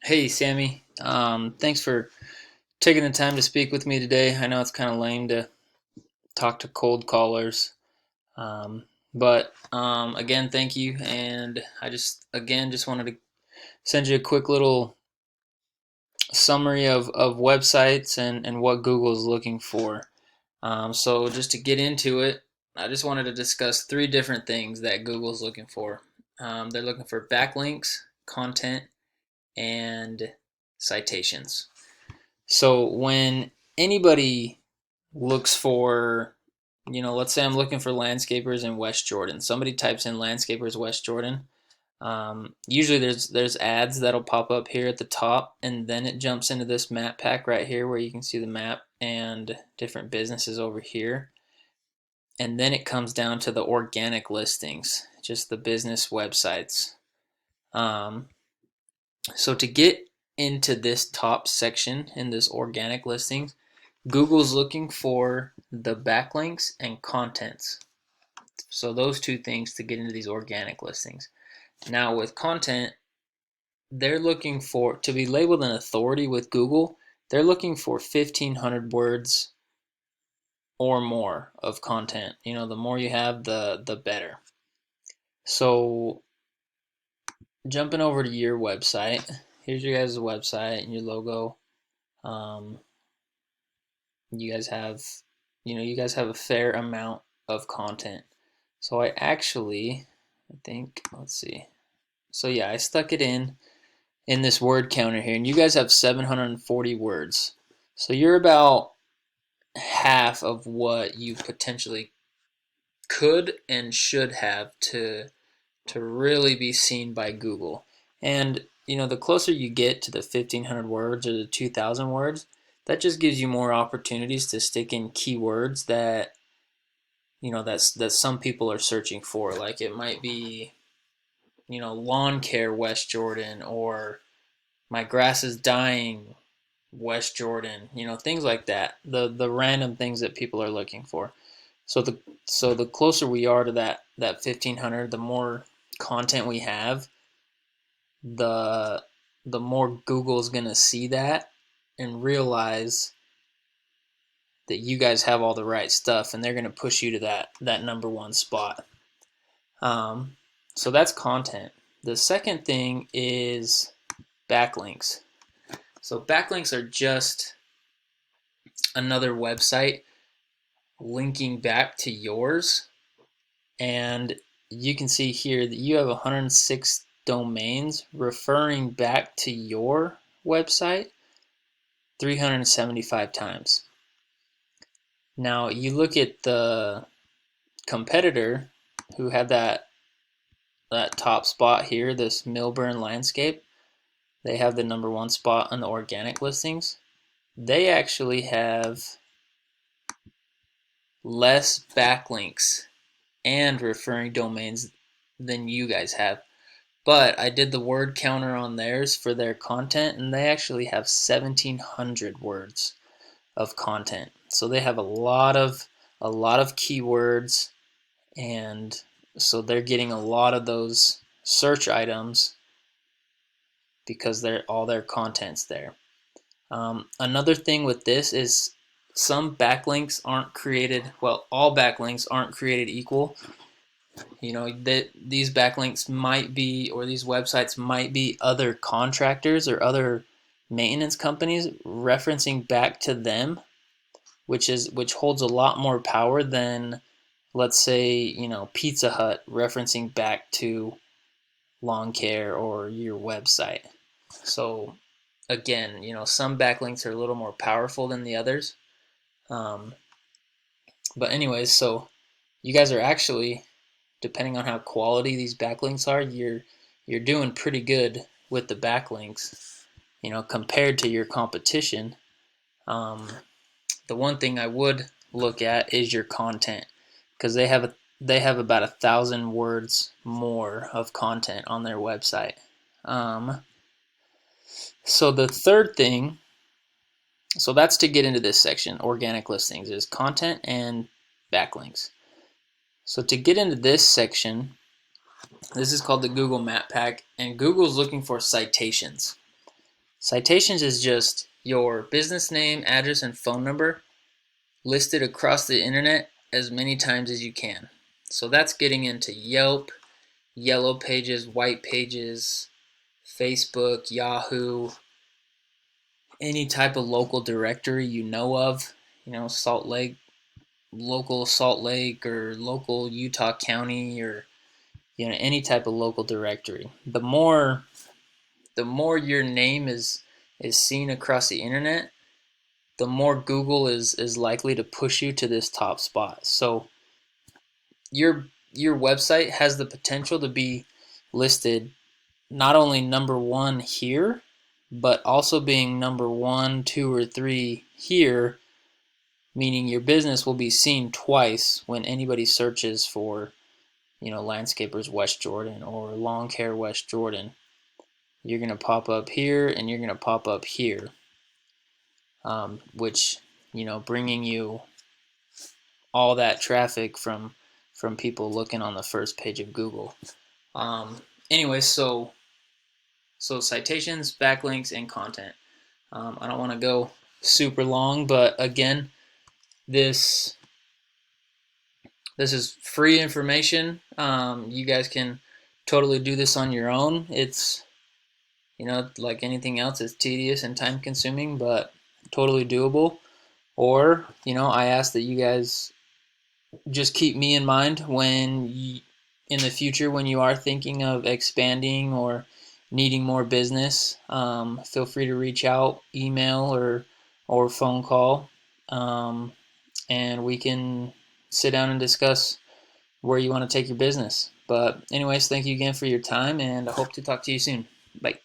Hey, Sammy. Thanks for taking the time to speak with me today. I know it's kind of lame to talk to cold callers, but again, thank you. And I just wanted to send you a quick little summary of websites and what Google is looking for. So just to get into it, I just wanted to discuss three different things that Google's looking for. They're looking for backlinks, content, and citations. So when anybody looks for, let's say I'm looking for landscapers in West Jordan. Somebody types in landscapers West Jordan. Usually there's ads that'll pop up here at the top, and then it jumps into this map pack right here where you can see the map and different businesses over here. And then it comes down to the organic listings, just the business websites. Um, so to get into this top section in this organic listings, Google's looking for the backlinks and contents. So those two things to get into these organic listings. Now with content, they're looking for to be labeled an authority with Google. They're looking for 1,500 words or more of content. The more you have, the better. So jumping over to your website, here's your guys' website and your logo. Um, you guys have, you guys have a fair amount of content. So I think, let's see. So yeah, I stuck it in this word counter here, and you guys have 740 words. So you're about half of what you potentially could and should have to really be seen by Google. And the closer you get to the 1,500 words or the 2,000 words, that just gives you more opportunities to stick in keywords that that some people are searching for. Like it might be lawn care West Jordan, or my grass is dying West Jordan, things like that. The random things that people are looking for. So the closer we are to that 1,500, the more content we have, the the more Google's gonna see that and realize that you guys have all the right stuff, and they're gonna push you to that number one spot. Um, so that's content. The second thing is backlinks. So backlinks are just another website linking back to yours. And you can see here that you have 106 domains referring back to your website 375 times. Now you look at the competitor who had that top spot here, this Milburn Landscape. They have the number one spot on the organic listings. They actually have less backlinks and referring domains than you guys have. But I did the word counter on theirs for their content, and they actually have 1,700 words of content. So they have a lot of keywords, and so they're getting a lot of those search items because all their content's there. Another thing with this is some backlinks aren't created. Well, all backlinks aren't created equal. That these backlinks might be, or these websites might be, other contractors or other maintenance companies referencing back to them, which holds a lot more power than, let's say, Pizza Hut referencing back to lawn care or your website. So again, some backlinks are a little more powerful than the others. um, but anyways, so you guys are actually, depending on how quality these backlinks are, you're doing pretty good with the backlinks, compared to your competition. Um, the one thing I would look at is your content, because they have about 1,000 words more of content on their website. Um, so the third thing, so that's to get into this section, organic listings, is content and backlinks. So to get into this section, this is called the Google Map Pack, and Google's looking for citations. Citations is just your business name, address, and phone number listed across the internet as many times as you can. So that's getting into Yelp, Yellow Pages, White Pages, Facebook, Yahoo, any type of local directory you know of, Salt Lake, local Salt Lake, or local Utah County, or any type of local directory. The more your name is seen across the internet, the more Google is likely to push you to this top spot. So your website has the potential to be listed not only number one here, but also being number 1, 2, or 3 here, meaning your business will be seen twice when anybody searches for, landscapers West Jordan or lawn care West Jordan. You're going to pop up here and you're going to pop up here, which, bringing you all that traffic from people looking on the first page of Google. Anyway, so citations, backlinks, and content. I don't want to go super long, but again, this is free information. You guys can totally do this on your own. It's, like anything else, it's tedious and time consuming, but totally doable. Or, I ask that you guys just keep me in mind in the future when you are thinking of expanding or needing more business. Feel free to reach out, email or phone call, and we can sit down and discuss where you want to take your business. But anyways, thank you again for your time, and I hope to talk to you soon. Bye.